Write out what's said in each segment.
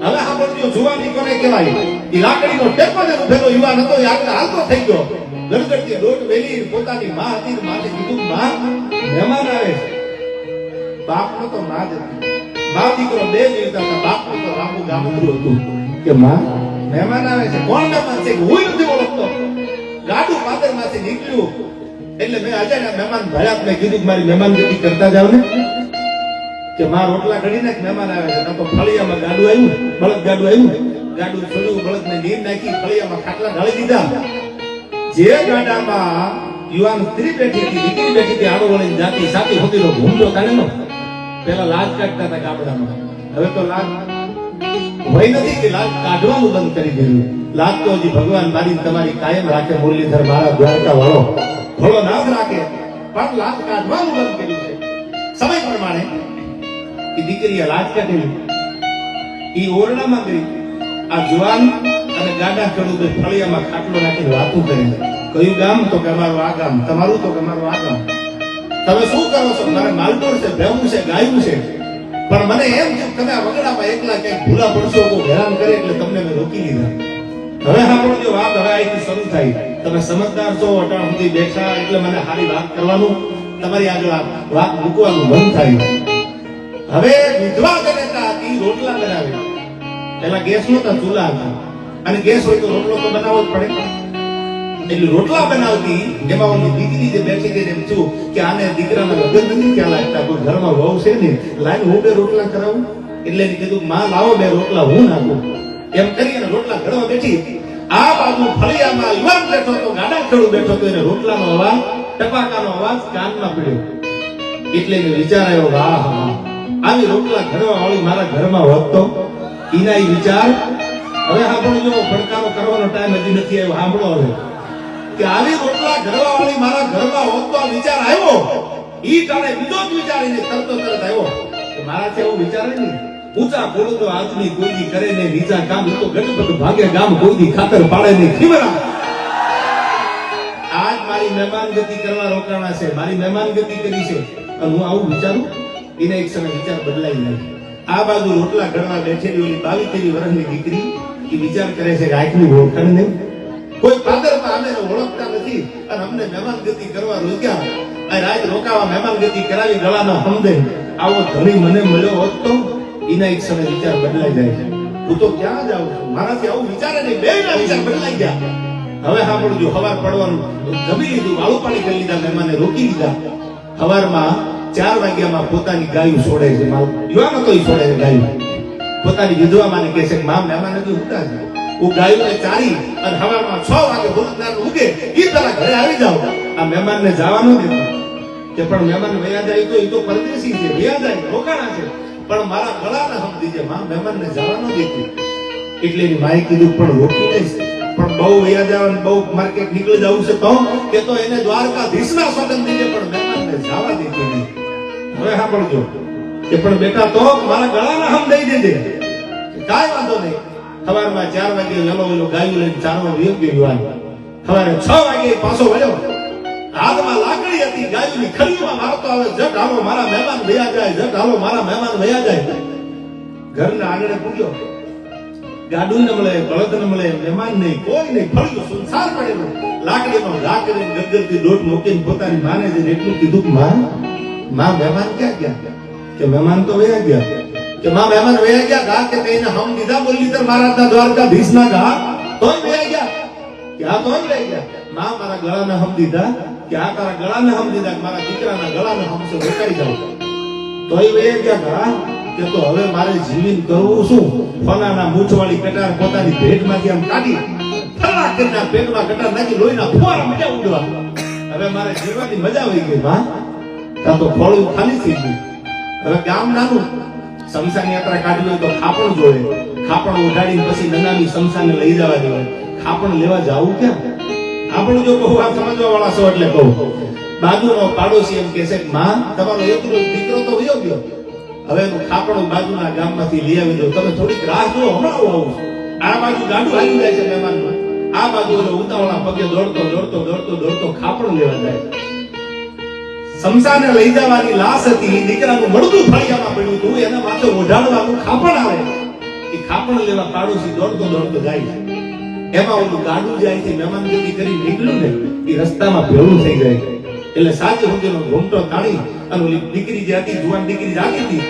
હવે સાંભળજો, જુવાની કોને કહેવાય? એ લાકડીનો ટેકો ને ઉભેલો યુવાન હતો, એ આગળ હાલતો થઈ ગયો. ગરગડતી દોટ વેલી પોતાની માં હતી, માથે કીધું, માં મહેમાન આવે છે. બાપનો તો માં જ હતી. બાપ દીકરો બે જીવતા હતા. બાપનું તો લાંબુ ગામડું હતું કે માં મહેમાન આવે છે. કોણ મહેમાન છે? હું નથી ઓળખતો. ગાડું પાદરમાંથી નીકળ્યું એટલે મેં અજાણ્યા મહેમાન ભર્યા. મેં કીધું મારી મહેમાન ગતિ કરતા જાવ ને, કે માં રોટલા ઘડીને મહેમાન આવે છે. તો ફળિયામાં ગાડું આવ્યું, બળદ ગાડું આવ્યું. ગાડું છોડ્યું, બળદને નીર નાખી, ફળિયામાં ખાટલા ઢાળી દીધા. જે ગાડામાં યુવાન સ્ત્રી બેઠી હતી, દીકરી બેઠી હતી, આડો વળીને જાતી સાથી હોતી નો ઘૂમતો તાણેનો. પેલા લાજ કાઢતા હતા ગામડામાં, હવે તો લાજ હોય નથી કે લાજ કાઢવાનું બંધ કરી દીધું. લાજ તો હજી ભગવાન મારી તમારી કાયમ રાખે. મુરલીધર મારા દ્વારકા વાળો થોડો નાશ રાખે, પણ લાજ કાઢવાનું બંધ કર્યું છે. સમય પ્રમાણે એ દીકરીએ લાજ કાઢેલી, એ ઓરડામાં ગઈ. આ જુવાન અને ગાડા ખેડૂત ફળિયામાં ખાટલો નાખીને વાતું કરે. કયું ગામ? તો કે અમારું આ ગામ. તમારું? તો કે અમારું આ ગામ. તમે શું કરો છો? મારે માલઢોર છે, ભેવું છે, ગાયું છે, પણ મને એમ છે તમે આ વગડામાં એકલા ક્યાંક ભૂલા પડશો, કોઈ હેરાન કરે એટલે તમને મેં રોકી લીધા. હવે સાંભળજો વાત, હવે અહીંથી શરૂ થાય. તમે સમજદાર છો, અટાણ સુધી બેઠા એટલે મને સારી વાત કરવાનું, તમારી આગળ વાત મૂકવાનું મન થાય. હવે વિધવા જનેતા હતી, રોટલા બનાવે. પેલા ગેસ નહોતા, ચૂલા હતા, અને ગેસ હોય તો રોટલો તો બનાવવો જ પડે. એટલે રોટલા બનાવતી. એમાં ઓલી દીકરી જે બેઠી હતી એમ થયું કે આને દીકરાના લગ્ન નથી ત્યાં લાગતા, કોઈ ઘરમાં વહુ છે ને, લાઈન હું બે રોટલા કરાવું. એટલે એને કીધું, માં લાવો બે રોટલા હું નાખું. એમ કરીને રોટલા ઘડવા બેઠી. આ બાજુ ફળિયામાં યુવાન બેઠો તો, ગાડા ખેડૂત બેઠો તો, એને રોટલાનો અવાજ, ટપાકાનો અવાજ કાનમાં પડ્યો. એટલે એને વિચાર આવ્યો, વાહ આવી રોટલા ઘડવા વાળી મારા ઘરમાં હોત તો. એના એ વિચાર. હવે સાંભળજો, પડકારો કરવાનો ટાઈમ હજી નથી આવ્યો. સાંભળો હવે, કે આવી રોટલા ઘડવા વાળી મારા ઘરમાં હોત તો વિચાર આવ્યો. ઈ ટાણે બીજો જ વિચારીને તરત આવ્યો કે મારાથી એવું વિચારે નહીં. ઊંચા બોલતો આદમી કોઈ દી કરે નહીં, નીચા કામ તો ગણપત ભાગે ગામ કોઈ દી ખાતર પાડે નહીં. ખીમરા આજ મારી મહેમાન ગતિ કરવા રોકાણા છે, મારી મહેમાન ગતિ કરી છે, અને હું આવું વિચારું. એને એક સમય વિચાર બદલાઈ જાય. આ બાજુ રોટલા ઘડવા બેઠેલી ઓલી 22-23 વર્ષની દીકરી એ વિચાર કરે છે કે આખની ઓળખાણ નહીં, કોઈ પાદરમાં અમે ઓળખતા નથી, અને અમને મહેમાન ગતિ કરવા રોક્યા. આ રાત રોકાવા મહેમાન ગતિ કરાવી, ગળાનો હમદે આવો ધણી મને મળ્યો હોત તો. એના એક સમય વિચાર બદલાઈ જાય છે. હું તો ક્યાં જાઉં છું, મારાથી આવું વિચારે નહીં. બેના વિચાર બદલાઈ ગયા. હવે સાંભળજો, હવાર પડવાનું જમી લીધું, વાળું પાણી કરી લીધા, મહેમાને રોકી લીધા. હવારમાં 4 વાગ્યામાં પોતાની ગાયું છોડે છે. યુવાનો તો છોડે છે ગાયું. પોતાની વિધવા માને કહે છે કે માં મહેમાન હજી ઉઠતા છે, હું ગાયોને ચારી અને હવારમાં 6 વાગે બુરદાર ઉગે ઈ પેલા ઘરે આવી જાવ. આ મહેમાનને જવાનું દેતો કે પણ મહેમાન વયા જાય તો એ તો પરદેશી છે, વયા જાય રોકાણા છે, પણ મારા ગળાને સમજી છે, માં મહેમાનને જવાનું દેતી. એટલે એની માએ કીધું પણ રોકી લઈશ, પણ બહુ વયા જવાનું, બહુ માર્કેટ નીકળી જવું છે તો કે તો એને દ્વારકાધીશના સોગંદ દીજે, પણ મહેમાનને જવા દેતી નહીં. હવે સાંભળજો કે પણ બેટા તો મારા ગળાના હમ દઈ દેજે, કાંઈ વાંધો નહીં. સવારમાં 4 વાગે વેલો ગાયું લઈને ચારવા વયો ગયો યુવાન. સવારે 6 વાગે પાછો વળ્યો. હાથમાં લાકડી હતી, ગાયુની ખરીમાં મારતો આવે, જટ હાલો મારા મહેમાન વયા જાય, જટ હાલો મારા મહેમાન વયા જાય. ઘરના આંગણે પૂગ્યો. ગાડું ન મળે, બળદ ન મળે, મહેમાન નહીં, કોઈ નહીં, ફળિયું સુનસાર પડેલું. લાકડીનો ઘા કરીને ગદગદથી દોટ મૂકીને પોતાની માને જઈને એટલું કીધું કે માં મહેમાન ક્યાં ગયા? કે મહેમાન તો વયા ગયા. કે માં મહેમાન વયા ગયા. ઘા કે તેને હમ દીધા મુરલીધર મહારાજના દ્વારકાધીશના ઘા તોય વયા ગયા. કે આ તોય વયા ગયા. માં મારા ગળાને હમ દીધા. કે આ તારા ગળાને હમ દીધા, કે મારા દીકરાના ગળાને હમસે રોકાઈ જાવ. તોય વયા ગયા ઘા. કે તો હવે મારે જીવીન કરવું શું? ફલાના મૂછવાળી કટાર પોતાની ભેટમાંથી આમ કાઢી ફલા કરના પેટમાં કટાર નાખી લોહીના ફુવારા મજા ઉડવા. હવે મારે જીવવાની મજા આવી ગઈ. માં તા તો ખોળું ખાલી થઈ ગયું. હવે ગામ નાનું, શમશાન યાત્રા કાઢવી હોય તો ખાપણ જોડે, ખાપણ ઉઠાડીને પછી નનામી શમશાને લઈ જવા દેવાય. ખાપણ લેવા જાવું ક્યાં? આપણે જો કહું આ સમજવા વાળા છો એટલે કહું. બાજુનો પાડોશી એમ કહે છે કે માં તમારો એકલો દીકરો તો વયો ગયો, હવે હું ખાપણ બાજુના ગામમાંથી લઈ આવી દઉં, તમે થોડીક રાહ જુઓ, હમણાં આવું. આ બાજુ ગાડું આવી જાય છે મહેમાનમાં, આ બાજુ ઉતાવળા પગે દોડતો ખાપણ લેવા જાય. શમશાને લઈ જવાની લાશ હતી, દીકરાનું મળદું ફળિયામાં પડ્યું હતું, એના માથે ઓઢાડવાનું ખાપણ આવે. એ ખાપણ ખાપણ લેવા પાડોશી દોડતો દોડતો જાય છે. એમાં ઓલું ગાડું જે અહીંથી મહેમાનગતિ કરી નીકળ્યું ને એ રસ્તામાં ભેળું થઈ જાય. એટલે સાચે સુધીનો ઘૂમટો તાળી અને ઓલી દીકરી જે હતી, જુવાન દીકરી જાતી હતી,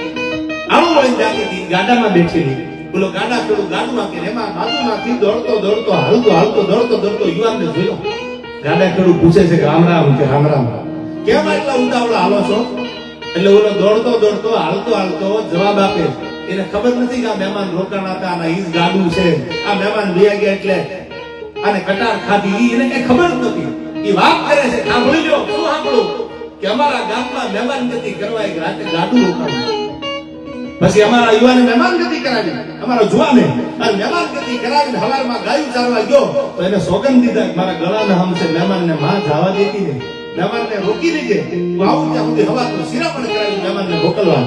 આળું વળીને જાતી હતી, ગાડામાં બેઠેલી. બોલો ગાડા પેલું ગાડું કે એમાં બાજુમાંથી દોડતો દોડતો હાલતો દોડતો યુવાનને જોયો. ગાડા ખેડૂત પૂછે છે કે રામ રામ, કે રામ રામ, કેમ આટલા ઉતાવળા હાલો છો? એટલે ઓલો દોડતો હાલતો જવાબ આપે. એને ખબર નથી કે આ મહેમાન રોકાણા હતા અને ઈ જ ગાડું છે, આ મહેમાન વયા ગયા એટલે આને કટાર ખાધી, એને કઈ ખબર નથી. ઈ વાત કરે છે, સાંભળી લો, શું સાંભળું, કે અમારા ગામમાં મહેમાનગતિ કરવા એક રાતે ગાડું રોકાણું. પછી અમારા યુવાને મહેમાનગતિ કરાવી, અમારા જુવાને અને મહેમાનગતિ કરાવીને હવારમાં ગાયું ચારવા ગયો તો એને સોગંદ દીધા કે મારા ગળાના હમસે મહેમાનને માં જવા દેતી નહીં, મહેમાનને રોકી લેજે, હું આવું ત્યાં સુધી હવાનો શિરામણ કરાવી મહેમાનને મોકલવા.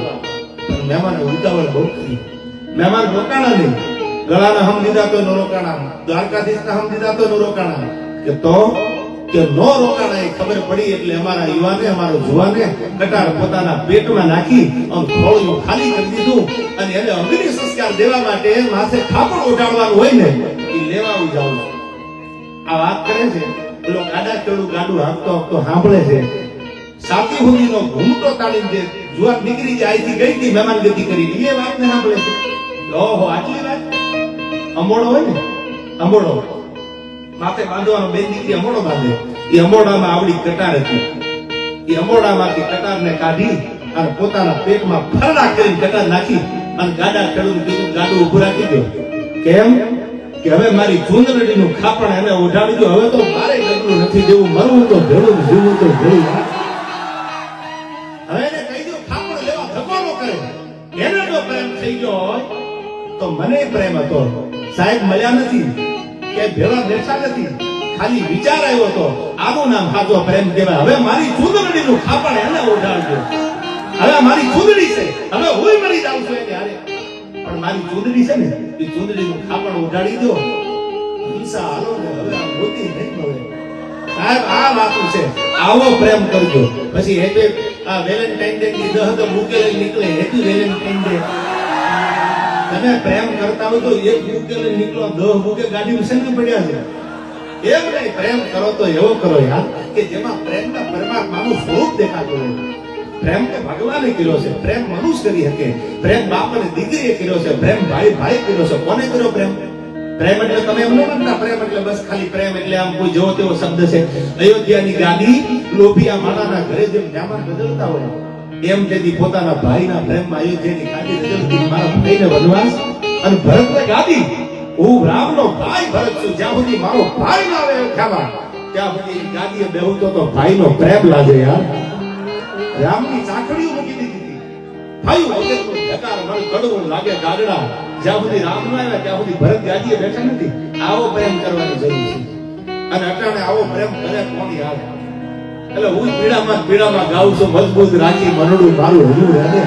પણ મહેમાને ઉતાવળ બહુ કરી. મહેમાન રોકાણા નહીં, ગળાના હમ દીધા તો ન રોકાણા, દ્વારકાધીશના હમ દીધા તો ન રોકાણા, કે નો રોકાણા એ ખબર પડી. એટલે અમારા યુવાને, અમારો જુવાને કટાર પોતાના પેટમાં નાખી અને ખોળિયું ખાલી કરી દીધું અને એને અગ્નિ સંસ્કાર દેવા માટે માથે ખાપણ ઉઠાડવાનું હોય ને એ લેવા જાવ. આ વાત કરે છે પેલો ગાડા ખેડૂ ગાડું હાંકતો સાંભળે છે. સાતી હુંદીનો ઘૂમટો તાળીને જે જુવાન દીકરી જે અહીંથી ગઈ હતી મહેમાનગતિ કરી એ વાતને સાંભળે છે. ઓહો, આટલી વાત. અંબોડો હોય ને, અંબોડો માથે બાંધવાનો, બેન દીકરી અંબોડો બાંધે. એ અંબોડામાં આવડી કટાર હતી. એ અંબોડામાંથી કટારને કાઢી અને પોતાના પેટમાં ફરડા કરીને કટાર નાખી અને ગાડા ખેડૂત કીધું ગાડું ઉભું રાખી દો. કેમ? કે હવે મારી ચૂંદડીનું ખાપણ એને ઉઠાડી દો. હવે તો મારે ડગલું નથી દેવું, મરવું તો ભેળું, જીવવું તો ભેળું. હવે એને કહી દો ખાપણ લેવા ધક્કો ન કરે. એને જો પ્રેમ થઈ ગયો હોય તો મને પ્રેમ હતો. સાહેબ મળ્યા નથી કે ભેળા બેઠા નથી, ખાલી વિચાર આવ્યો તો આનું નામ સાચો પ્રેમ કહેવાય. હવે મારી ચૂંદડીનું ખાપણ એને ઉડાડજો. હવે મારી ચૂંદડી છે, હવે હું મરી જાઉં છું એને હારે, પણ મારી ચૂંદડી છે ને એ ચૂંદડીનું ખાપણ ઉડાડી દો. હિંસા હાલો ને, હવે આ મોતી નહીં મળે. સાહેબ આ વાતું છે, આવો પ્રેમ કરજો. પછી હેપી આ વેલેન્ટાઇન ડે ની દહ તો બુકે લઈ નીકળે, હેપી વેલેન્ટાઇન ડે. તમે પ્રેમ કરતા હોય તો એક બુકે લઈ નીકળો, 10 બુકે ગાડીમાં છે ને પડ્યા છે. એમ નહીં, પ્રેમ કરો તો એવો કરો યાર કે જેમાં પ્રેમના પરમાત્માનું સ્વરૂપ દેખાતું હોય. પ્રેમ તો ભગવાને કર્યો છે, પ્રેમ મનુષ્ય કરી શકે, પ્રેમ બાપ અને દીકરીએ કર્યો છે, પ્રેમ ભાઈ કર્યો છે. કોને કર્યો પ્રેમ? પ્રેમ એટલે તમે એમ ન માનતા પ્રેમ એટલે બસ ખાલી પ્રેમ એટલે આમ કોઈ જેવો તેવો શબ્દ છે. અયોધ્યાની ગાદી લોભિયા માણાના ઘરે જેમ મહેમાન બદલતા હોય એમ તેથી પોતાના ભાઈના પ્રેમમાં અયોધ્યાની ગાદી બદલતી. મારા ભાઈને વનવાસ અને ભરતને ગાદી. હું રામનો ભાઈ ભરત છું, જ્યાં સુધી મારો ભાઈ ના આવે ખ્યાલ ત્યાં સુધી ગાદીએ બેહુતો તો ભાઈનો પ્રેમ લાગે યાર. રામની ચાકડીઓ મૂકી દીધી હતી. ભાઈ વગરનો ધકાર મળ કડવું લાગે ગાગડા. જ્યાં સુધી રામ ન આવ્યા ત્યાં સુધી ભરત ગાદીએ બેઠા નથી. આવો પ્રેમ કરવાની જરૂર છે. અને અટાણે આવો પ્રેમ કરે કોણ યાર? એટલે હું પીડામાં ગાઉં છું, મજબૂત રાખી મનડું મારું હજુ રહે.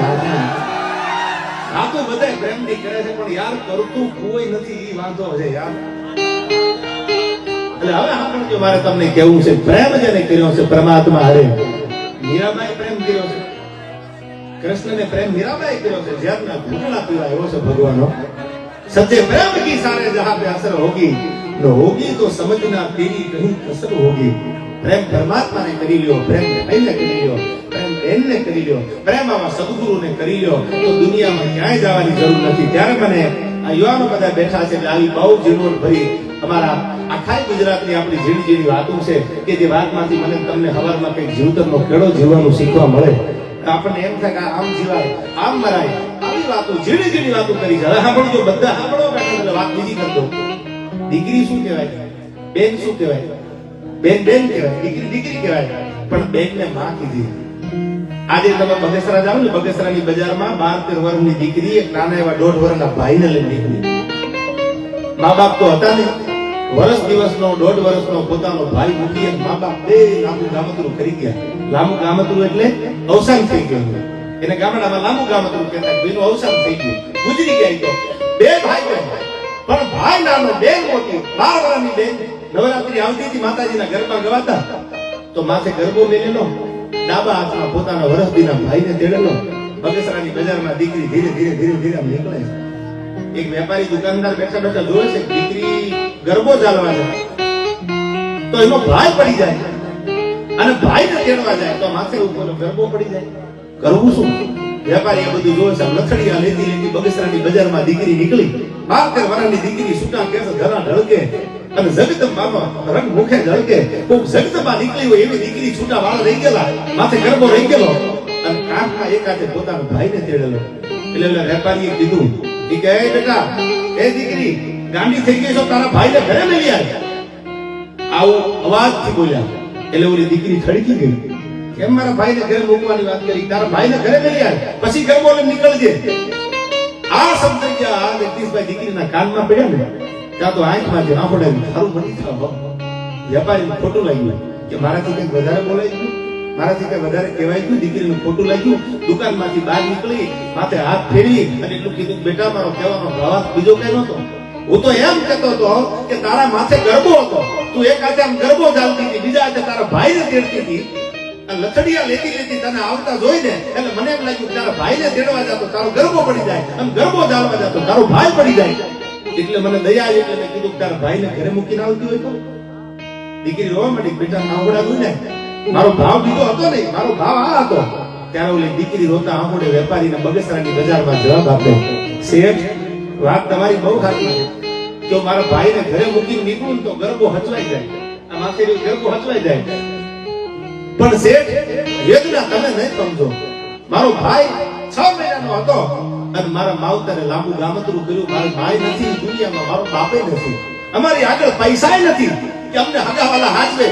આ તો બધા પ્રેમ ની કરે છે પણ યાર કરતું કોઈ નથી, ઈ વાંધો છે યાર. એટલે હવે સાંભળજો, મારે તમને કહેવું છે, પ્રેમ જેને કર્યો છે પરમાત્મા હારે. મીરાબાઈ પ્રેમ કર્યો છે, કૃષ્ણને પ્રેમ મીરાબાઈ કર્યો છે. જ્યારના ઘૂંટણા પીવાયો છે ભગવાનનો. સચ્ચે પ્રેમ કી સારે જહાં पे असर होगी, न होगी तो समझना तेरी कहीं कसर होगी. પ્રેમ પરમાત્માને કરી લ્યો, પ્રેમ ભાઈને કરી લ્યો, પ્રેમ બેનને કરી લ્યો, પ્રેમ આવા સદગુરુને કરી લ્યો તો દુનિયામાં ક્યાંય જવાની જરૂર નથી. ત્યારે મને આ યુવાનો બધા બેઠા છે આવી બહુ જીવન ભરી અમારા આખા ગુજરાતની આપણી ઝીણી વાતો છે કે જે વાતમાંથી મને તમને હવારમાં કંઈક જીવતરનો કેળો જીવવાનું શીખવા મળે. આપણને એમ થાય કે આમ જીવાય, આમ મરાય, આવી વાતો ઝીણી વાતો કરી છે. હવે સાંભળજો, બધા સાંભળો બેઠા એટલે વાત બીજી કરતો. દીકરી શું કહેવાય? બેન શું કહેવાય? બેન કહેવાય, દીકરી કહેવાય. પણ બેનને માં કીધી. આજે તમે બગસરા જાઓ ને, બગસરાની બજારમાં 12-13 વર્ષની દીકરી એક નાના એવા 1.5 વર્ષના ભાઈને લઈને નીકળી. મા બાપ તો હતા ને, વર્ષ દિવસનો 1.5 વર્ષનો પોતાનો ભાઈ મૂકી અને મા બાપ બે લાંબુ ગામતરું કરી ગયા. લાંબુ ગામતરું એટલે અવસાન થઈ ગયું. એને ગામડામાં લાંબુ ગામતરું કહેતા. ભાઈનું અવસાન થઈ ગયું, ગુજરી ગયા. તો બે ભાઈ બહેન, પણ ભાઈ નાનો, બેન મોટી. 12 વર્ષની બેન નવરાત્રી આવતી હતી, માતાજીના ગરબા ગવાતા તો માથે ગરબો મેલેલો, ડાબા હાથમાં પોતાના વરસદીના ભાઈને તેડેલો. બગસરાની બજારમાં દીકરી ધીરે ધીરે નીકળે છે. એક વેપારી દુકાનદાર બેઠા બેઠા જોવે છે કે દીકરી ગરબો ચાલવા જાય તો એનો ભાઈ પડી જાય અને ભાઈ ને તેડવા જાય તો માથે ઉપર ગરબો પડી જાય. કરવું શું? વેપારી એ બધું જોવે છે. લથડિયા લેતી લેતી બગસરાની બજારમાં દીકરી નીકળી. 12 વર્ષની દીકરી છૂટા કેસ ધરા ઢળકે અને જગદંબામાં રંગ મુખે ઢળકે. ખૂબ જગદંબા નીકળી હોય એવી દીકરી છૂટા વાળ રહી ગયેલા, માથે ગરબો રહી ગયેલો અને કાંઠમાં એકાતે પોતાના ભાઈને તેડેલો. એટલે વેપારીએ કીધું કે એ બેટા, એ દીકરી ગાંડી થઈ ગઈ છો, તારા ભાઈને ઘરે મેલી આવ્યા. આવો અવાજથી બોલ્યા એટલે ઓલી દીકરી ખડકી ગઈ. કેમ મારા ભાઈને ઘરે મૂકવાની વાત કરી? તારા ભાઈને ઘરે મેલી આવ્યા, પછી ગરબો લઈને નીકળજે. આ શબ્દ જ્યાં જગદીશભાઈ દીકરીના કાનમાં પડ્યા ને ત્યાં તો આંખમાંથી આંખોડે સારું બની થાવ. વેપારીને ખોટું લાગ્યું કે મારાથી કંઈક વધારે બોલાઈ ગયું, મારાથી કંઈ વધારે કહેવાય ગયું. દીકરીનું ખોટું લાગ્યું. દુકાનમાંથી બહાર નીકળી, માથે હાથ ફેરવી અને એટલું કીધું, બેટા મારો કહેવાનો પ્રવાસ બીજો કઈ નહોતો. હું તો એમ કહેતો હતો કે તારા માથે ગરબો હતો, તું એક હાથે આમ ગરબો ચાલતી હતી, બીજા હાથે તારા ભાઈને તેડતી હતી. લથડિયા લેતી લેતી તને આવતા જોઈને એટલે મને એમ લાગ્યું તારા ભાઈને તેડવા જાતો તારો ગરબો પડી જાય, અને ગરબો ચાલવા જાતો તારો ભાઈ પડી જાય. એટલે મને દયા આવી એટલે મેં કીધું તારા ભાઈને ઘરે મૂકીને આવતી હોય તો. દીકરી રોવા માંડી, બેટા નાવડાવ્યું ને, મારો ભાવ બીજો હતો નહીં, મારો ભાવ આ હતો. ત્યારે ઓલી દીકરી રોતા આંખોડે વેપારીને બગસરાની બજારમાં જવાબ આપે, શેઠ વાત તમારી બહુ સાચી છે. જો મારા ભાઈને ઘરે મૂકીને નીકળું તો ગરબો હચવાઈ જાય, આ માથેથી ગરબો હચવાઈ જાય. પણ શેઠ વેદના તમે નહીં સમજો. મારો ભાઈ 6 મહિનાનો હતો અને મારા માવતરે લાંબુ ગામતરું કર્યું. મારો ભાઈ નથી દુનિયામાં, મારો બાપે નથી, અમારી આગળ પૈસાય નથી કે અમને હગાવાલા હાચવે.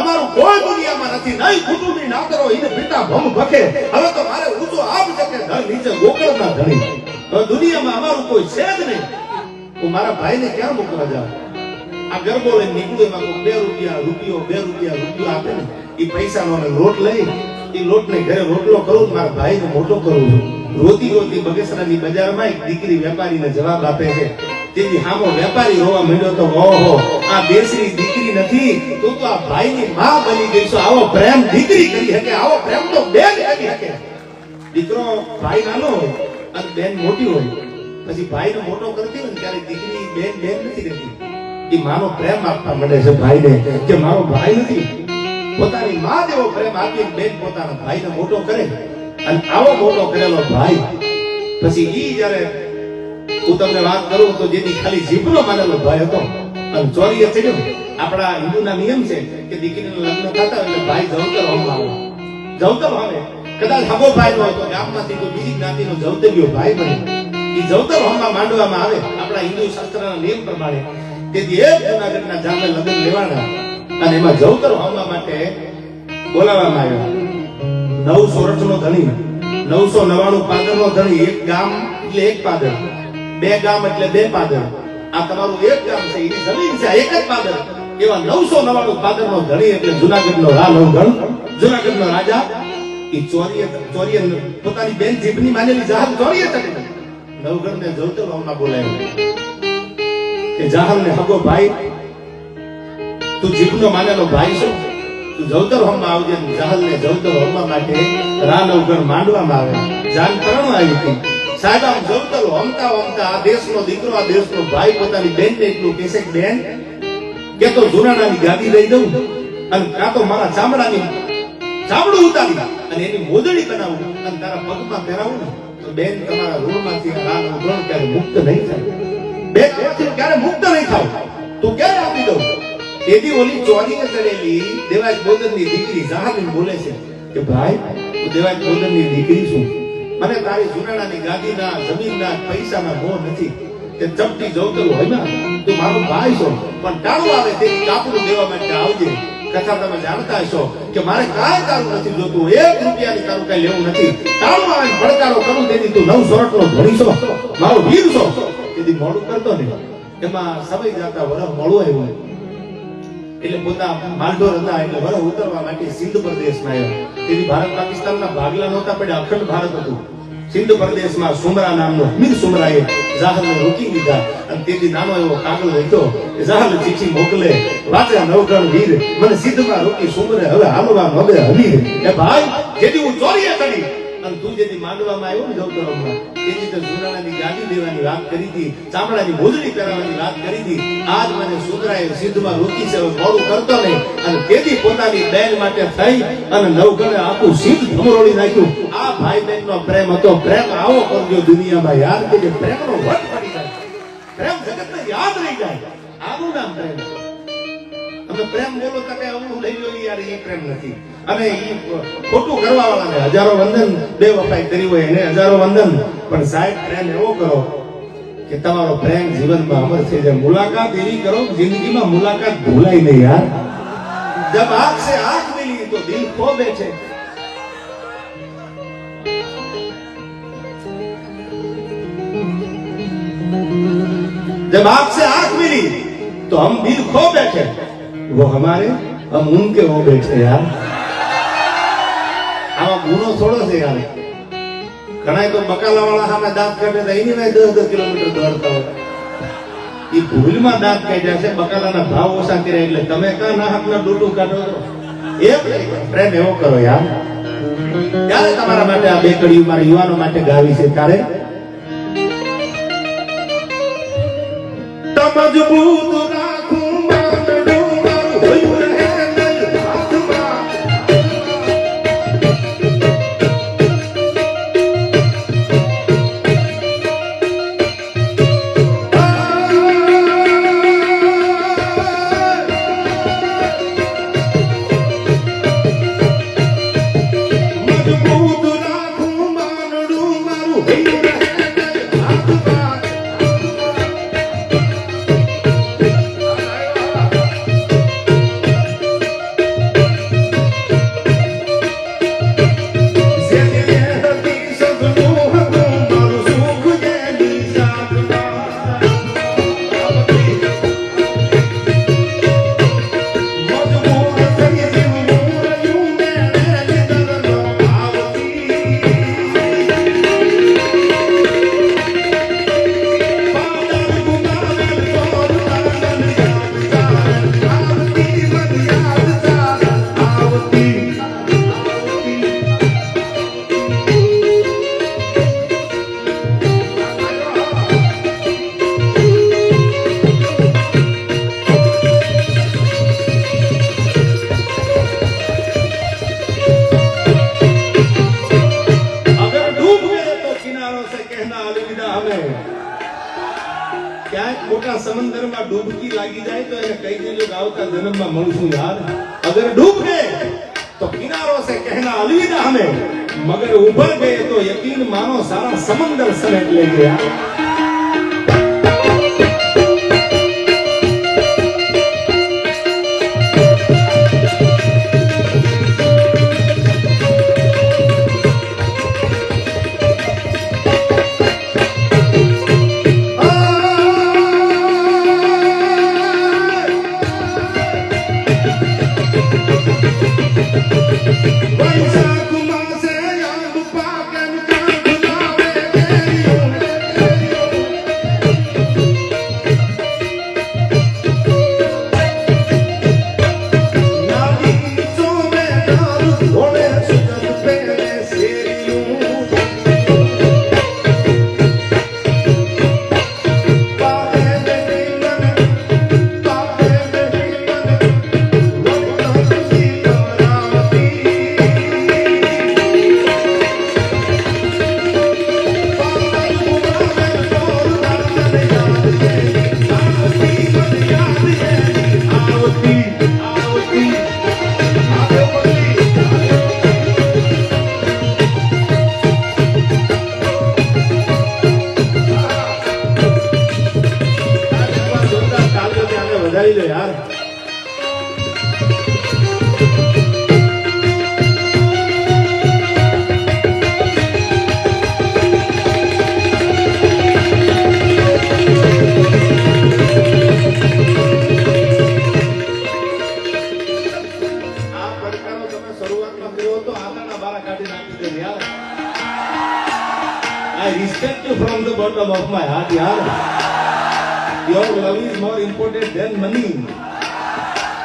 અમારું કોઈ દુનિયામાં નથી, નહીં કુટુંબી ના કરો એને પિતા ભમ ભખે. હવે તો મારે ઊંચો આપ શકે ધર નીચે ગોકળના ધણી. હવે દુનિયામાં અમારું કોઈ છે જ નહીં. હું મારા ભાઈને ક્યાં મોકલવા જાઉં? આ ગરબો લઈને નીકળ્યું, એમાં કોઈ 2 રૂપિયા રૂપિયો આપે ને એ પૈસાનો લોટ લઈ એ લોટને ઘરે રોટલો કરું, મારા ભાઈને મોટો કરું છું. રોતી રોતી બગસરાની બજારમાં એક દીકરી વેપારીને જવાબ આપે છે. તેથી હામો વેપારી રોવા માંડ્યો તો, ઓહો આ દેશની દીકરી નથી, તું તો આ ભાઈની માં બની ગઈ છો. આવો પ્રેમ દીકરી કરી શકે, આવો પ્રેમ તો બેન કરી શકે. દીકરો ભાઈ નાનો હોય અને બેન મોટી હોય, પછી ભાઈને મોટો કરતી હોય ને ત્યારે દીકરી બેન નથી રહેતી. એ માનો પ્રેમ આપવા માંડે છે ભાઈને કે મારો ભાઈ નથી. પોતાની માં જેવો પ્રેમ આપી બેન પોતાના ભાઈને મોટો કરે. અને આવો મોટો કરેલો ભાઈ પછી ઈ જ્યારે હું તમને વાત કરું તો જેની ખાલી જીભનો માનેલો ભાઈ હતો અને ચોરીએ ચડ્યો. આપણા હિન્દુના નિયમ છે કે દીકરીનું લગ્ન થતા એટલે ભાઈ જવતર હોમમાં આવે. જવતર હોમે કદાચ હગો ભાઈ નો હોય તો ગામમાંથી કોઈ બીજી જ્ઞાતિનો જવતરીયો ભાઈ બને. એ જવતર હોમમાં માંડવામાં આવે આપણા હિન્દુ શાસ્ત્રના નિયમ પ્રમાણે. તેથી એક જૂનાગઢના જામે લગ્ન લેવાના અને એમાં જવતર હોમવા માટે બોલાવવામાં આવ્યા. 9 સોરઠનો ધણી, 999 પાદરનો ધણી. એક ગામ એટલે એક પાદર, 2 ગામ એટલે 2 પાદર. આ તમારું એક ગામ છે, એની જમીન છે, એક જ પાદર. એવા 999 પાદરનો ધણી એટલે જૂનાગઢનો નવગણ, જૂનાગઢનો રાજા. એ ચોરીએ પોતાની બેન જીભની માનેલી જાહલ ચોરીએ ચડે. નવગણને જવતર હોમમાં બોલાવ્યો કે જાહલને હગો ભાઈ, તું જીભનો માનેલો ભાઈ છો, તું જવતર હોમમાં આવજે. જાહલને જવતર હોમવા માટે નવગણ માંડવામાં આવે. જાન પરણો આવી હતી. સાહેબ આમ જવતર હોમતા હોમતા આ દેશનો દીકરો, આ દેશનો ભાઈ પોતાની બેનને એટલું કહેશે કે બેન કે તો જુનાણાની ગાદી લઈ દઉં અને કાં તો મારા ચામડું ઉતારી અને એની મોદડી બનાવું અને તારા પગમાં પહેરાવું ને તો બેન તમારા ઋણમાંથી નવગણ ક્યારે મુક્ત નહીં થાય. બેન ક્યારે મુક્ત નહીં થાવ, તું ક્યારે આપી દઉં. તેથી ઓલી ચોરીએ ચડેલી દેવાજ બોદરની દીકરી જાહલને બોલે છે કે ભાઈ તું દેવાજ બોદરની દીકરી છું, મને તારી જુનાણાની ગાદીના, જમીનના, પૈસાના મોહ નથી. તે ચપટી જવતર હોય ને તું મારો ભાઈ છો, પણ ટાળું આવે તેની કાપડું દેવા માટે આવજે. કથા તમે જાણતા હશો કે મારે કાંઈ તારું નથી જોતું, 1 રૂપિયાની તારું કઈ લેવું નથી. ટાળું આવે પડકારો કરું તેથી તું 9 સોરઠનો ધણી છો, મારો વીર છો. તેથી મોડું કરતો નહીં. એમાં સમય જતા વરસ મોડું આવ્યું એટલે પોતા માલઢોર હતા એટલે વરસ ઉતરવા માટે સિંધ પ્રદેશમાં આવ્યા. તેથી ભારત પાકિસ્તાનના ભાગલા નહોતા પડ્યા, અખંડ ભારત હતું. સિંધ પ્રદેશમાં સુમરા નામનો મીર સુમરાએ જાહલને રોકી લીધા અને તેથી નાનો એવો કાગળ લખ્યો કે જાહલ ચિઠ્ઠી મોકલે, વાંચા નવગણ વીર, મને સિદ્ધમાં રોકી સુમરે હવે હાલવા નવે હલી. એ ભાઈ જેથી હું ચોરીએ ચડી અને તું જેથી માંડવામાં આવ્યો ને જોતરમાં તેથી તો જુનાણાની ગાડી લેવાની વાત કરી હતી, ચામડાની મોજડી પહેરાવવાની વાત કરી હતી. આજ મને સુધરાએ સિદ્ધમાં રોકી છે, મોડું કરતો નહીં. અને તેથી પોતાની બેન માટે થઈ અને નવગણે આખું સિદ્ધ ધમરોળી નાખ્યું. આ ભાઈ બહેનનો પ્રેમ હતો. પ્રેમ આવો કરજો દુનિયામાં યાર કે જે પ્રેમનો વટ પડી જાય, પ્રેમ જગતને યાદ રહી જાય. આનું નામ પ્રેમ. અમે પ્રેમ બોલો તો કઈ અવળું લઈ લો યાર, એ પ્રેમ નથી. અને એ ખોટું કરવા વાળાને હજારો વંદન, બે વફાઈ કરી હોય એને હજારો વંદન, પણ સાહેબ પ્રેમ એવો કરો કે તમારો પ્રેમ જીવનમાં અમર થઈ જાય. મુલાકાત એવી કરો જિંદગીમાં મુલાકાત ભૂલાય નહીં યાર. જબ આંખ से आंख मिली तो दिल खो बैठे. जब आंख से आंख मिली तो हम दिल खो बैठे, वो हमारे हम उनके हो बैठे यार. આમાં ગુનો થોડો છે યાર. ઘણા તો બકાલા વાળા સામે દાંત કાઢે તો એની મેં 10 કિલોમીટર દોડતા હોય. એ ભૂલમાં દાંત કાઢ્યા છે, બકાલાના ભાવ ઓછા કર્યા એટલે તમે કા ના હાથના ડોટું કાઢો છો. પ્રેમ એવો કરો યાર. ત્યારે તમારા માટે આ બે કડી મારા યુવાનો માટે ગાવી છે. ત્યારે મજબૂત રાખું માંડું મારું હોય રહે નહીં હાથમાં. મજબૂત રાખું માંડું મારું હોય રહે નહીં હાથમાં. મોટા સમંદરમાં ડૂબકી લાગી જાય તો એને કહી દેજો કે આવતા જન્મમાં મળશું યાર. અગર डूब गए तो किनारों से कहना अलविदा हमें, मगर उभर गए तो यकीन मानो सारा समंदर समेट लेंगे यार. વધારી લો યાર. I respect you from the bottom of my heart, yaar. Your love is more important than money.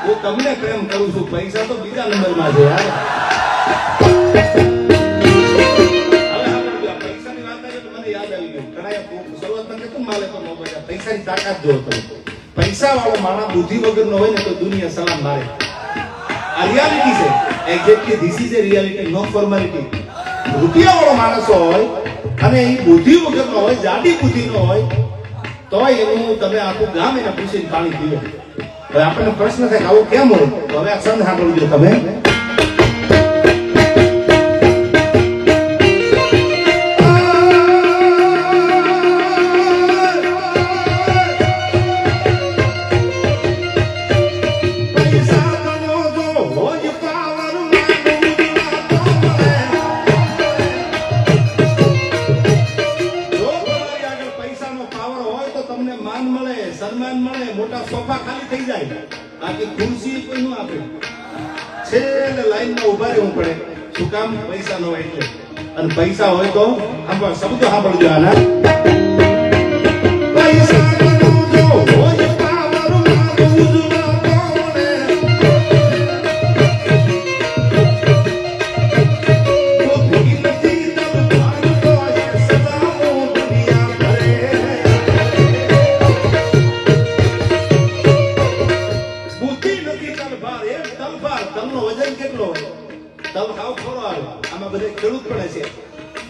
હું તમને પ્રેમ કરું છું, પૈસા તો બીજા નંબરમાં છે યાર. ઘણા શરૂઆતમાં કેતું માલે તો નો બજા પૈસાની તાકાત જો તમે પૈસા વાળો માણસ બુદ્ધિ વગરનો હોય ને તો દુનિયા સલામ મારે આ રિયાલિટી છે exactly this is a reality no formality રૂપિયા વાળો માણસ હોય અને એ બુદ્ધિ વગરનો હોય જાડી બુદ્ધિનો હોય તો એનું તમે આખું ગામ એને પૂછીને પાણી પીવે હવે આપણને પ્રશ્ન થાય આવું કેમ હોય તો હવે આ સંત સાંભળજો તમે સન્માન મળે મોટા સોફા ખાલી થઈ જાય બાકી ખુરશી કોઈ નું આપે છેલ્લે લાઈનમાં ઉભા રહેવું પડે શું કામ પૈસા ન હોય એટલે અને પૈસા હોય તો સાંભળ શબ્દો સાંભળજો આના પૈસા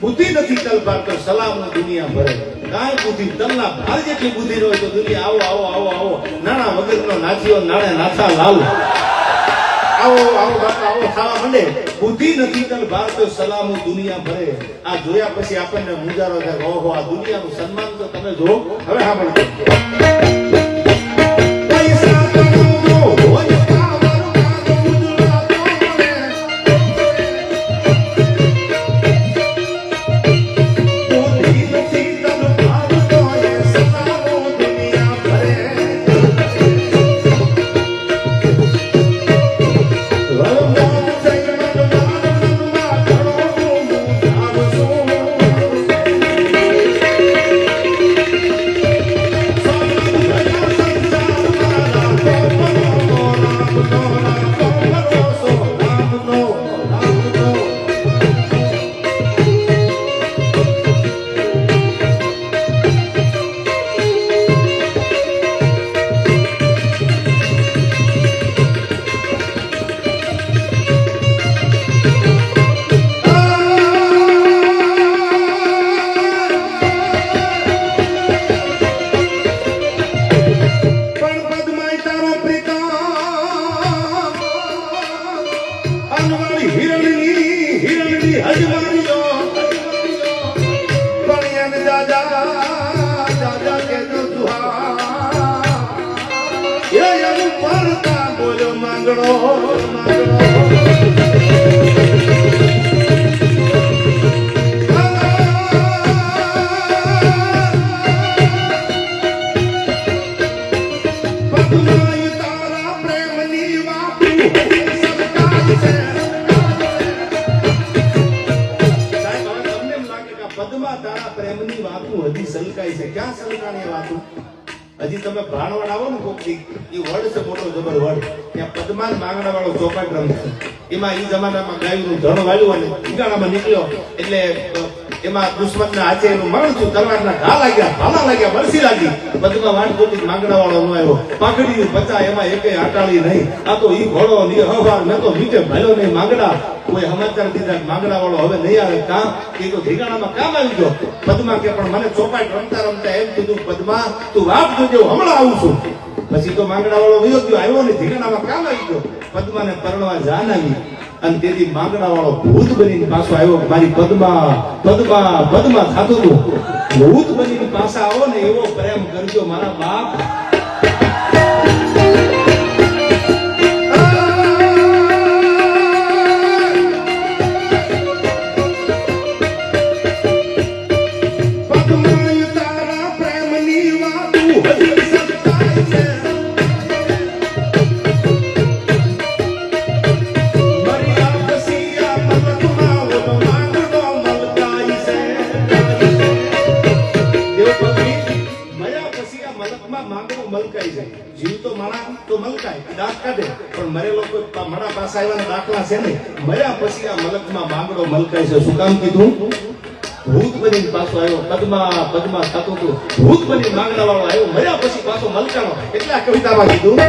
બુદ્ધિ નથી તલભાર તો સલામ દુનિયા ભરે કાંઈ બુદ્ધિ તલના ભાર જેટલી બુદ્ધિ હોય તો દુનિયા આવો આવો આવો આવો નાના વગરનો નાચીઓ નાણે નાથા લાલ આવો આવો બાપા આવો ખાવા માંડે બુદ્ધિ નથી તલભાર તો સલામ દુનિયા ભરે આ જોયા પછી આપણને મુજારો થાય ઓહો આ દુનિયાનું સન્માન તો તમે જો હવે સાંભળજો હજી તમે ભાણવડ આવો ને કોકથી એ વડ છે મોટો જબર વડ ત્યાં પદ્માન માંગણા વાળો ચોપાટ રમશે એમાં એ જમાનામાં ગાયનું ધણ વાળ્યું અને ઠીકાણામાં નીકળ્યો એટલે એમાં દુશ્મનના હાથે એનું મરણ થયું તલવારના ઘા લાગ્યા ભાલા લાગ્યા બરસી લાગી પદ્મા વાટ ગોતી માંગણા વાળો ન આવ્યો પાકડી બચા એમાં એકે આટાળી નહીં આ તો ઈ ઘોડો ની હવાર મેં તો નીચે ભાલ્યો નહીં માંગડા કોઈ સમાચાર દીધા માંગણા વાળો હવે નહીં આવે કામ એ તો ઠીકાણામાં કામ આવી ગયો પદ્મા કે પણ મને ચોપાટ રમતા રમતા એમ કીધું પદ્મા તું વાત જોજો હમણાં આવું છું પછી તો માંગણા વાળો વયો ગયો આવ્યો ને ઠીકાણામાં કામ આવી ગયો પદ્માને પરણવા જાન આવી અને તેથી માંગણા વાળો ભૂત બનીને પાછો આવ્યો મારી પદ્મા પદ્મા પદ્મા થાતું હતું ભૂત બનીને પાછા આવો ને એવો પ્રેમ કરજો મારા બાપ દાખલા છે ને મર્યા પછી આ મલકમાં માંગડો મલકાય છે શું કામ કીધું ભૂત બનીને પાછો આવ્યો, પદ્મા પદ્મા થતું હતું, ભૂત બની માંગણા વાળો આવ્યો, મર્યા પછી પાછો મલકાણો. એટલે આ કવિતામાં કીધું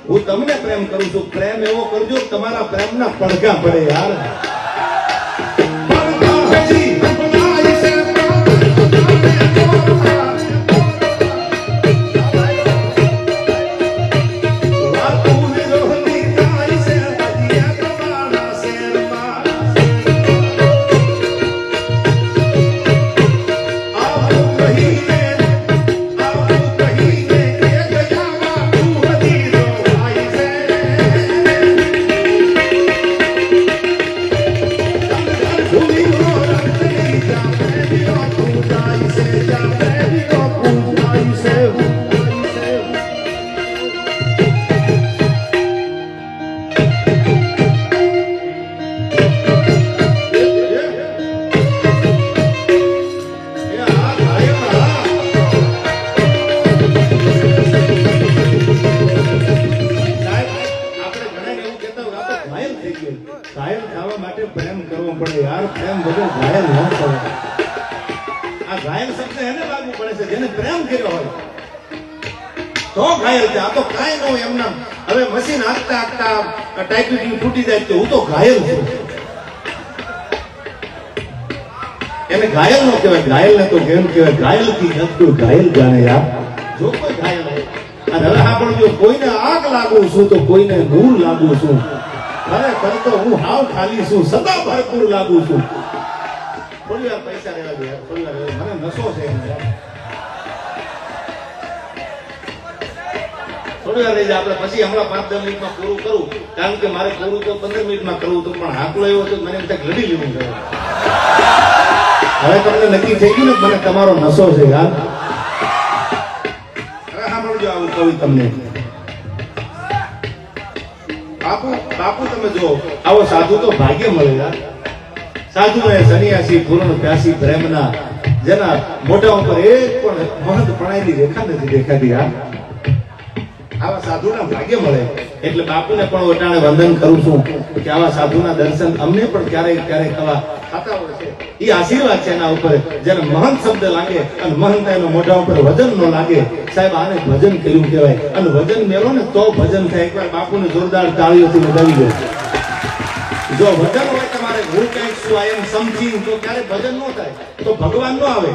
હું તમને પ્રેમ કરું છું. પ્રેમ એવો કરજો તમારા પ્રેમના પડઘા પડે યાર. ઘાયલ થવા માટે પ્રેમ કરવો પડે યાર. પ્રેમ વગર ઘાયલ ન થવાય. આ ઘાયલ શબ્દ એને લાગુ પડે છે જેને પ્રેમ કર્યો હોય તો ઘાયલ છે. આ તો કાંઈ ન હોય એમના. હવે મશીન હાંકતા હાંકતા ટાઈપિંગ તૂટી જાય તો હું તો ઘાયલ છું. એને ઘાયલ નો કહેવાય. ઘાયલ ને તો કેમ કહેવાય? ઘાયલ થી નતું ઘાયલ જાણે યાર. જો કોઈ ઘાયલ હોય અને હવે આપણે જો કોઈને આગ લાગુ છું તો કોઈને નૂર લાગુ છું. ખરેખર તો હું હાવ ખાલી છું, સદા ભરપૂર લાગુ છું. થોડી વાર પૈસા રહેવા દે, થોડી વાર મને નશો છે. થોડી વાર રહી જાય આપણે પછી હમણાં 5-10 મિનિટમાં પૂરું કરું. કારણ કે મારે પૂરું તો 15 મિનિટમાં કરવું હતું, પણ હાકલો એવો તો મને એમ થાય લડી લેવું છે. હવે તમને નક્કી થઈ ગયું ને મને તમારો નશો છે યાર. હવે સાંભળજો આવું કવિ તમને. બાપુ તમે જો આવો સાધુ તો ભાગ્ય મળે યાર. સાધુ ને સન્યાસી પૂર્ણ પ્યાસી પ્રેમના જેના મોઢા ઉપર એક પણ મહંત પ્રણાયની રેખા નથી દેખાતી યાર. આવા સાધુના ભાગ્ય મળે. એટલે બાપુને પણ વટાણે વંદન કરું છું કે આવા સાધુના દર્શન અમને પણ ક્યારેક ક્યારેક થવા થતા હોય છે. એ આશીર્વાદ છે એના ઉપર. જેને મહંત શબ્દ લાગે અને મહંત એનો મોઢા ઉપર વજન ન લાગે, સાહેબ આને ભજન કર્યું કહેવાય. અને વજન મેળવો ને તો ભજન થાય. એકવાર બાપુને જોરદાર તાળીઓથી વધાવી દો. જો વજન હોય તમારે હું કઈક છું આઈ એમ સમથિંગ તો ક્યારે ભજન ન થાય, તો ભગવાન ન આવે.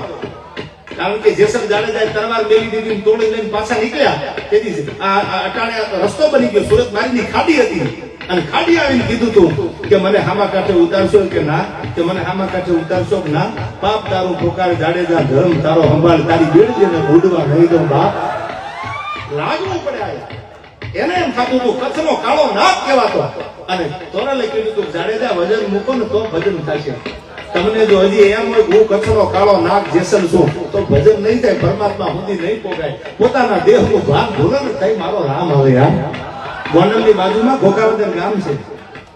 કારણ કે જેસર જાડેજા તલવાર મેલી દીધી તોડી લઈને પાછા નીકળ્યા. તેથી આ અટાણે રસ્તો બની ગયો. સુરત મારીની ખાડી હતી અને ખાડી આવીને કીધું તું કે મને હામા કાંઠે ઉતારશો કે ના, કે મને હામા કાંઠે ઉતારશો કે ના. બાપ તારું પોકાર જાડેજા, ધર્મ તારો સંભાળ, તારી બેડજીને ઉડવા નહીં દઉં બાપ. લાગવું પડે આયા. એને એમ થતું હતું કચ્છનો કાળો નાગ કહેવાતો. અને તોરલે કીધું તું જાડેજા વજન મૂકો ને તો ભજન થશે. તમને જો હજી એમ હોય હું કચ્છનો કાળો નાગ જેસલ છું તો ભજન નહીં થાય, પરમાત્મા સુધી નહીં પોગાય. પોતાના દેહનું ભાગ ભૂલો ને થઈ મારો રામ આવે યાર. ગોંડલની બાજુમાં ઘોકાવદર ગામ છે,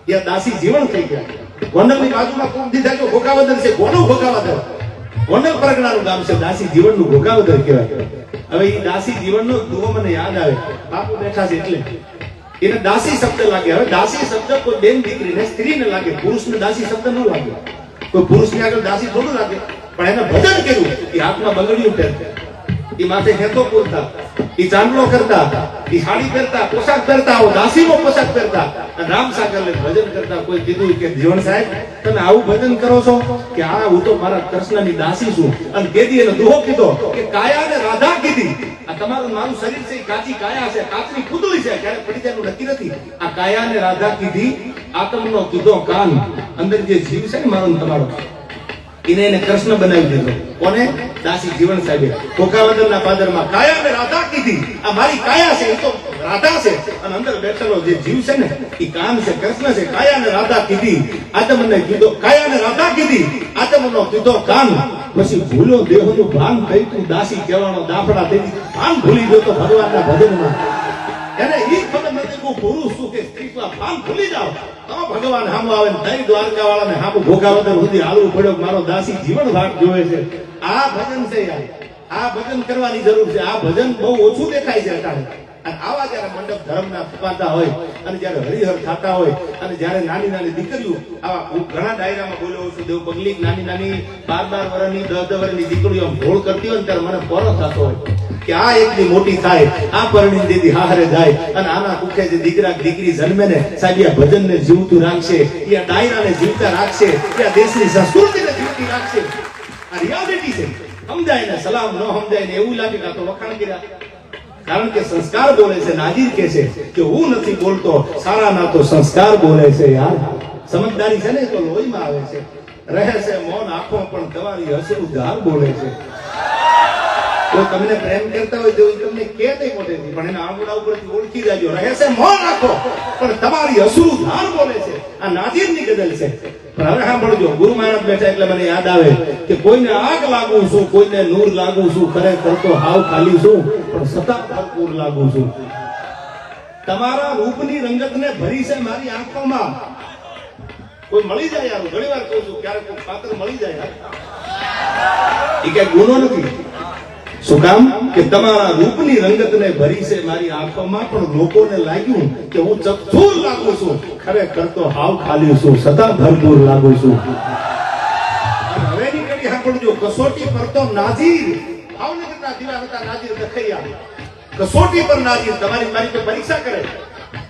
ત્યાં દાસી જીવન થઈ ગયા. ગોંડલની બાજુમાં કોમ દીધા તો ઘોકાવદર છે. કોનું ઘોકાવદર? ગોંડલ પરગણાનું ગામ છે, દાસી જીવનનું ભોગાવદર કહેવાય. હવે એ દાસી જીવનનો દુહો મને યાદ આવે, બાપુ બેઠા છે એટલે એને દાસી શબ્દ લાગે. હવે દાસી શબ્દ કોઈ બેન દીકરીને સ્ત્રીને લાગે, પુરુષને દાસી શબ્દ ન લાગે. કોઈ પુરુષની આગળ દાસી થોડું લાગે, પણ એને ભજન કર્યું. એ હાથમાં બંગડીઓ પહેરતા, એ માથે હેતો પૂરતા, એ ચાંદલો કરતા, એ સાડી પહેરતા, પોશાક પહેરતા, દાસીનો પોશાક પહેરતા, અને રામ સાગર ભજન કરતા. કોઈ કીધું કે જીવન સાહેબ તમે આવું ભજન કરો છો કે આ હું તો મારા કૃષ્ણની દાસી છું. અને કેદી એનો દુહો કીધો કે કાયાને રાધા કીધી. આ તમારું મારું શરીર છે, કાચી કાયા છે, કાચની પુતળી છે, ક્યારે પડી જાય નક્કી નથી. આ કાયાને રાધા કીધી, આત્મનો કીધો કાન. અંદર જે જીવ છે ને મારો ને તમારો, એને કૃષ્ણ બનાવી દીધો. કોને? દાસી જીવન સાહેબે ભોગાવદરના પાદરમાં કાયાને રાધા કીધી. આ મારી કાયા છે, એ તો રાધા છે, અને અંદર બેઠેલો જે જીવ છે ને એ કાન છે, કૃષ્ણ છે. કાયાને રાધા કીધી, આત્મને કીધો, કાયાને રાધા કીધી, આત્મનો કીધો કાન. પછી ભૂલો દેહનું ભાન થઈ, તું દાસી કહેવાનો દાફડા થઈ, ભાન ભૂલી ગયો તો ભગવાનના ભજનમાં. એને ઈ ખબર નથી કે પુરુષ શું કે સ્ત્રી શું, ભાન ભૂલી જાવ તો ભગવાન હામો આવે. દઈ દ્વારકા વાળાને હામો ભોગાવદર સુધી હાલવું પડ્યો, મારો દાસી જીવન ભાગ જોવે છે. આ ભજન છે યાર, આ ભજન કરવાની જરૂર છે. આ ભજન બહુ ઓછું દેખાય છે અટાણે. અને આવા જયારે મંડપ ધર્મના ફૂંકાતા હોય, અને જયારે હરિહર થતા હોય, અને જયારે નાની નાની દીકરીઓ, આવા હું ઘણા ડાયરામાં બોલ્યો છું, દેવ પગલી નાની નાની 12 વર્ષની 10 વર્ષની દીકરીઓ ભોળ કરતી હોય ને ત્યારે મને પરો થતો હોય કે આ એકની મોટી થાય, આ પરણી દીદી હારે જાય, અને આના કુખે જે દીકરા દીકરી જન્મે ને સાહેબ આ ભજનને જીવતું રાખશે, એ આ ડાયરાને જીવતા રાખશે, એ આ દેશની સંસ્કૃતિને જીવતી રાખશે. આ રિયાલિટી છે. સમજાય ને સલામ ન સમજાય ને એવું લાગે કે તો વખાણ કર્યા. કારણ કે સંસ્કાર બોલે છે. નાજીર કહે છે કે હું નથી બોલતો, સારા ના તો સંસ્કાર બોલે છે. યાર સમજદારી છે ને તો લોહીમાં આવે છે. રહે છે મૌન આંખો પણ તમારી હસરું ધાર બોલે છે. તો તમને પ્રેમ કરતા હોય તો તમને કે નહીં મોટેથી, પણ એના આંગળા ઉપરથી ઓળખી જાજો. રહે છે મૌન આંખો પણ તમારી હસરું ધાર બોલે છે. આ નાજીરની ગઝલ છે. પણ હવે સાંભળજો, ગુરુ મહારાજ બેઠા એટલે મને યાદ આવે કે કોઈને આગ લાગુ છું, કોઈને નૂર લાગુ છું, ખરેખર તો હાવ ખાલી છું, પણ સતત ભરપૂર લાગુ છું. તમારા રૂપની રંગતને ભરી છે મારી આંખોમાં. કોઈ મળી જાય યાર, ઘણી વાર કહું છું, ક્યારેક કોઈ પાત્ર મળી જાય યાર, એ કઈ ગુનો નથી. શું કામ? કે તમારા રૂપની રંગતને ભરી છે મારી આંખોમાં, પણ લોકોને લાગ્યું કે હું ચકચૂર લાગુ છું, ખરેખર તો હાવ ખાલી છું, સદા ભરપૂર લાગુ છું. હવે ની કડી સાંભળજો, કસોટી પર તો નાજીર, ભાવનગરના દીવા હતા નાજીર દખૈયા, કસોટી પર નાજીર. તમારી મારી કોઈ પરીક્ષા કરે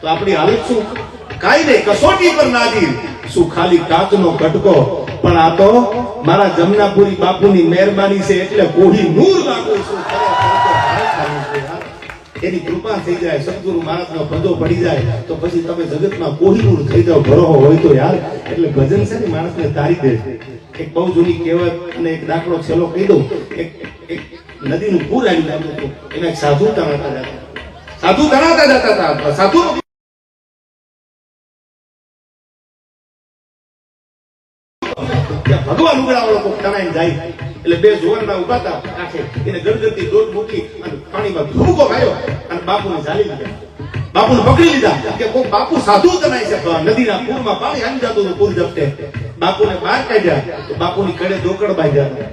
તો આપણી હાલત શું? કાઈ નહીં. કસોટી પર નાજીર શું ખાલી કાચનો કટકો, પણ આ તો મારા જમનાપુરી બાપુની મહેરબાની છે એટલે કોહી નૂર લાગુ છું. એની કૃપા થઈ જાય, સદગુરુ મહારાજનો ભજો પડી જાય તો પછી તમે જગતમાં કોહિનૂર થઈ જાવ, ભરોહો હોય તો યાર. એટલે ભજન છે ને માણસને તારી દે. એક બહુ જૂની કહેવત અને એક દાખલો છેલ્લો કહી દઉં. એક નદીનું પૂર આવી જતું હતું, એના એક સાધુ તણાતા જતા, સાધુ તણાતા જતા હતા. સાધુ ભગવાન ઉગડાવાળો કોઈ તણાઈને જાય એટલે બે જુવાનના ઉભા હતા કાંઠે, એને ગળગળતી દોટ મૂકી અને પાણીમાં ધુમકો માર્યો અને બાપુને ઝાલી લીધા. બાપુને પકડી લીધા કે કોઈ બાપુ સાધુ તણાય છે. નદીના પૂરમાં પાણી આવી જતું હતું, પૂર ઝપટે. બાપુને બહાર કાઢ્યા તો બાપુની કડે દોકડ બાંધ્યા.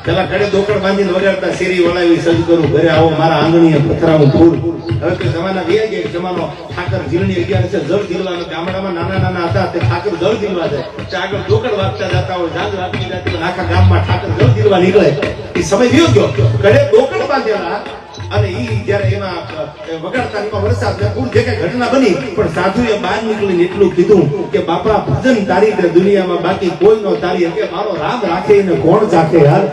પેલા કડે દોકડ બાંધીને વગાડતા શેરી વળાવી સજ કરું ઘરે આવો મારા આંગણીએ પથરાવું ફૂલ. હવે તો જમાના વ્યાજ એક જમાનો ઠાકર જીલની 11 છે જળ જીલવાનો. ગામડામાં નાના નાના હતા તે ઠાકર જળ જીલવા જાય, આગળ દોકડ વાગતા જતા હોય, જાજ વાગતી જતી આખા ગામમાં ઠાકર જળ જીલવા નીકળે. એ સમય ગયો ગયો, કડે દોકડ બાંધેલા અને ઈ જયારે એમાં વગાડતા એમાં વરસાદ પૂર જે કઈ ઘટના બની, પણ સાધુએ બહાર નીકળીને એટલું કીધું કે બાપા ભજન તારી દે દુનિયામાં, બાકી કોઈ નો તારી કે મારો રામ રાખે એને કોણ ચાખે યાર.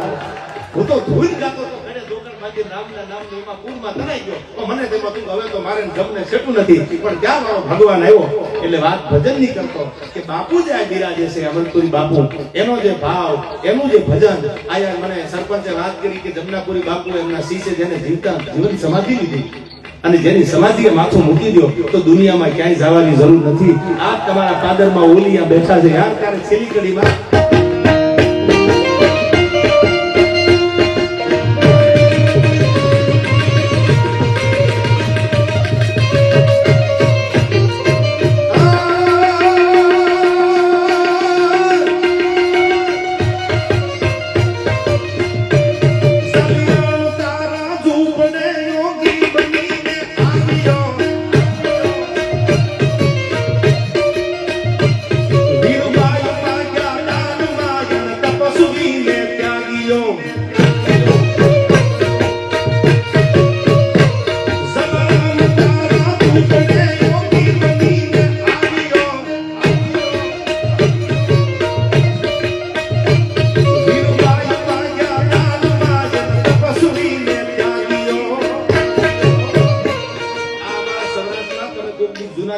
હું તો ધોઈ ગાતો તો ઘરે દોકડ બાંધી રામના નામની એમાં પૂરમાં તણાઈ ગયો. તો મને તેમાં તું હવે તો મારે જમને છેટું નથી, પણ ત્યાં મારો ભગવાન આવ્યો. એટલે વાત ભજન ની કરતો કે બાપુ જે આ બિરાજે છે અમરપુરી બાપુ, એનો જે ભાવ, એનું જે ભજન. આયા મને સરપંચે વાત કરી કે જમનાપુરી બાપુ એમના શિષ્ય જેને જીવતા જીવન સમાધિ લીધી, અને જેની સમાધિએ માથું મૂકી દો તો દુનિયામાં ક્યાંય જવાની જરૂર નથી. આ તમારા પાદરમાં ઓલિયા બેઠા છે યાર. ત્યારે છેલ્લી કડીમાં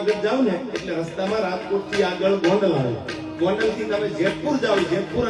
જુનાગઢ જાવ ને એટલે રસ્તામાં રાજકોટ થી આગળ ગોંડલ આવે, ગોંડલ થી તમે જેતપુર જાઓ, જેતપુર